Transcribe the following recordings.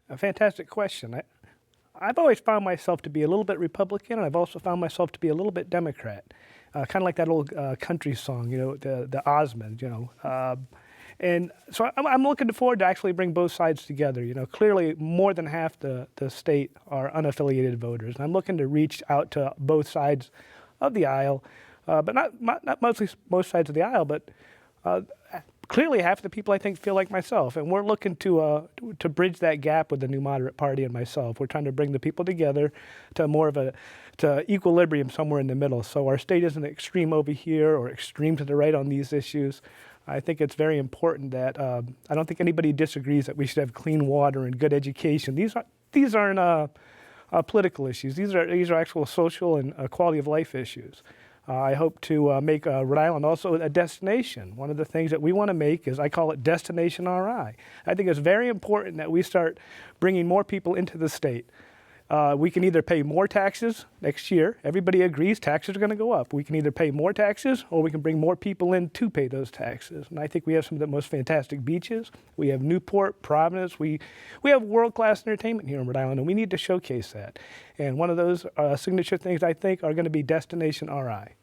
A fantastic question. I've always found myself to be a little bit Republican, and I've also found myself to be a little bit Democrat. Kind of like that old country song, the Osmond, and so I'm looking forward to actually bring both sides together. Clearly more than half the state are unaffiliated voters, and I'm looking to reach out to both sides of the aisle, but not mostly most sides of the aisle, but clearly half the people I think feel like myself, and we're looking to bridge that gap with the New Moderate Party and myself. We're trying to bring the people together to more of to equilibrium somewhere in the middle. So our state isn't extreme over here or extreme to the right on these issues. I think it's very important that I don't think anybody disagrees that we should have clean water and good education. These aren't political issues. These are actual social and quality of life issues. I hope to make Rhode Island also a destination. One of the things that we want to make is, I call it Destination RI. I think it's very important that we start bringing more people into the state. We can either pay more taxes next year. Everybody agrees taxes are going to go up. We can either pay more taxes or we can bring more people in to pay those taxes. And I think we have some of the most fantastic beaches. We have Newport, Providence. We have world-class entertainment here in Rhode Island, and we need to showcase that. And one of those signature things, I think, are going to be Destination RI.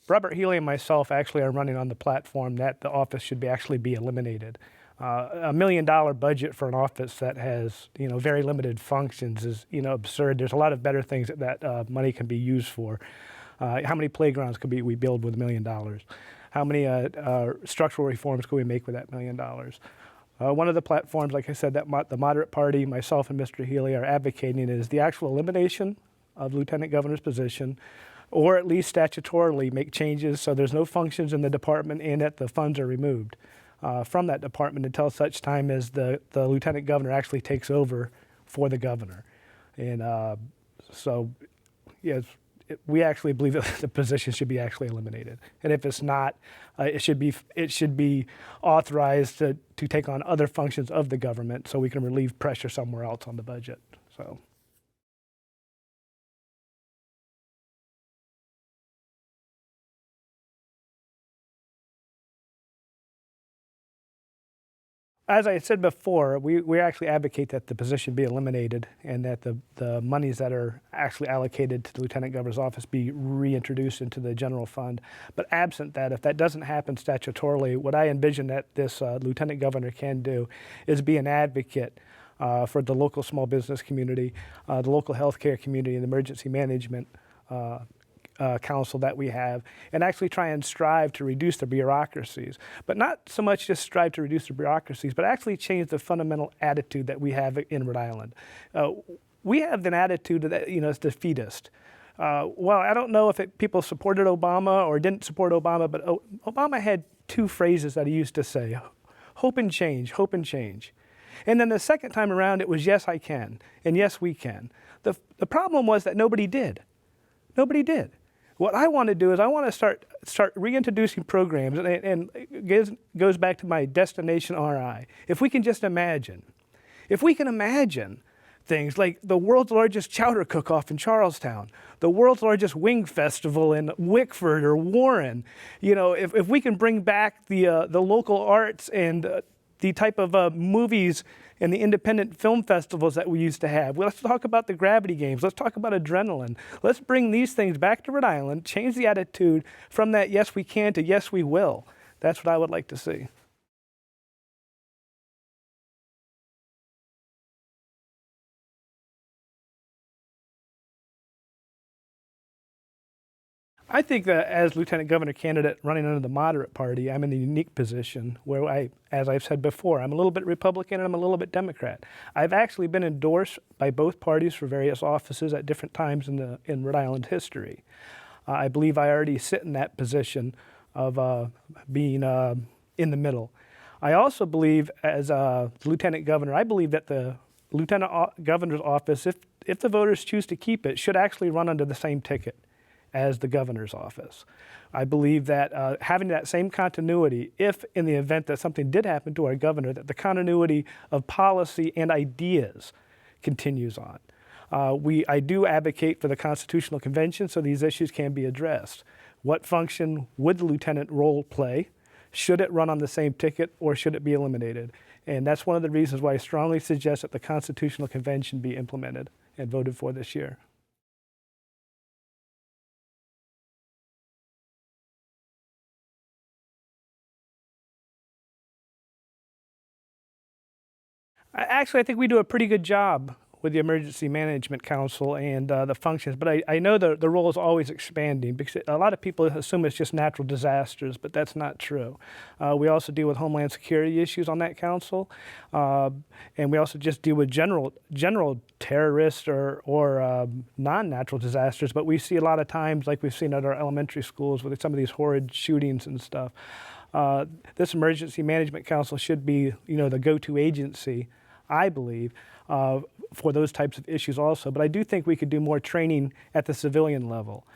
Robert Healy and myself actually are running on the platform that the office should actually be eliminated. $1 million budget for an office that has, very limited functions is, absurd. There's a lot of better things that money can be used for. How many playgrounds could we build with $1 million? How many structural reforms could we make with that $1 million? One of the platforms, like I said, that the Moderate Party, myself and Mr. Healy are advocating is the actual elimination of Lieutenant Governor's position, or at least statutorily make changes so there's no functions in the department and that the funds are removed from that department until such time as the Lieutenant Governor actually takes over for the governor. And so, yes, we actually believe that the position should be actually eliminated. And if it's not, it should be authorized to take on other functions of the government so we can relieve pressure somewhere else on the budget. So. As I said before, we actually advocate that the position be eliminated and that the monies that are actually allocated to the Lieutenant Governor's office be reintroduced into the general fund. But absent that, if that doesn't happen statutorily, what I envision that this Lieutenant Governor can do is be an advocate for the local small business community, the local healthcare community, and the emergency management council that we have, and actually try and strive to reduce the bureaucracies. But not so much just strive to reduce the bureaucracies, but actually change the fundamental attitude that we have in Rhode Island. We have an attitude that, it's defeatist. Well, I don't know if people supported Obama or didn't support Obama, but Obama had two phrases that he used to say: hope and change, hope and change. And then the second time around, it was yes, I can, and yes, we can. The problem was that nobody did. Nobody did. What I want to do is I want to start reintroducing programs, and it goes back to my Destination RI. If we can just imagine, things like the world's largest chowder cook-off in Charlestown, the world's largest wing festival in Wickford or Warren, if we can bring back the local arts and the type of movies and the independent film festivals that we used to have. Let's talk about the Gravity Games. Let's talk about adrenaline. Let's bring these things back to Rhode Island, change the attitude from that yes we can to yes we will. That's what I would like to see. I think that as Lieutenant Governor candidate running under the Moderate Party, I'm in a unique position where as I've said before, I'm a little bit Republican and I'm a little bit Democrat. I've actually been endorsed by both parties for various offices at different times in Rhode Island history. I believe I already sit in that position of being in the middle. I also believe as Lieutenant Governor, I believe that the Lieutenant Governor's office, if the voters choose to keep it, should actually run under the same ticket as the governor's office. I believe that having that same continuity, if in the event that something did happen to our governor, that the continuity of policy and ideas continues on. I do advocate for the Constitutional Convention so these issues can be addressed. What function would the lieutenant role play? Should it run on the same ticket or should it be eliminated? And that's one of the reasons why I strongly suggest that the Constitutional Convention be implemented and voted for this year. Actually, I think we do a pretty good job with the Emergency Management Council and the functions, but I know the role is always expanding because a lot of people assume it's just natural disasters, but that's not true. We also deal with homeland security issues on that council, and we also just deal with general terrorist or non-natural disasters, but we see a lot of times, like we've seen at our elementary schools with some of these horrid shootings and stuff. This Emergency Management Council should be, the go-to agency, I believe, for those types of issues also. But I do think we could do more training at the civilian level.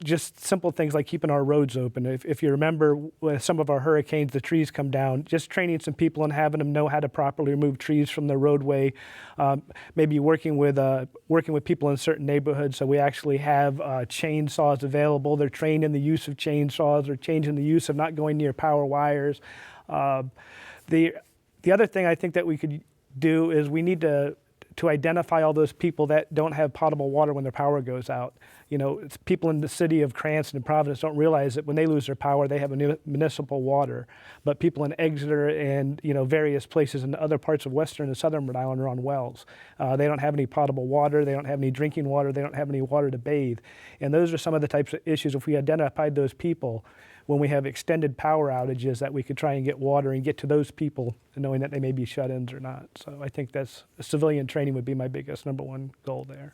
Just simple things like keeping our roads open. If you remember with some of our hurricanes, the trees come down, just training some people and having them know how to properly remove trees from the roadway. Maybe working with people in certain neighborhoods so we actually have chainsaws available. They're trained in the use of chainsaws. They're trained in the use of not going near power wires. The other thing I think that we could do is we need to identify all those people that don't have potable water when their power goes out. It's people in the city of Cranston and Providence don't realize that when they lose their power, they have municipal water. But people in Exeter and various places in other parts of western and southern Rhode Island are on wells. They don't have any potable water. They don't have any drinking water. They don't have any water to bathe. And those are some of the types of issues. If we identified those people when we have extended power outages, that we could try and get water and get to those people, knowing that they may be shut-ins or not. So I think civilian training would be my biggest number one goal there.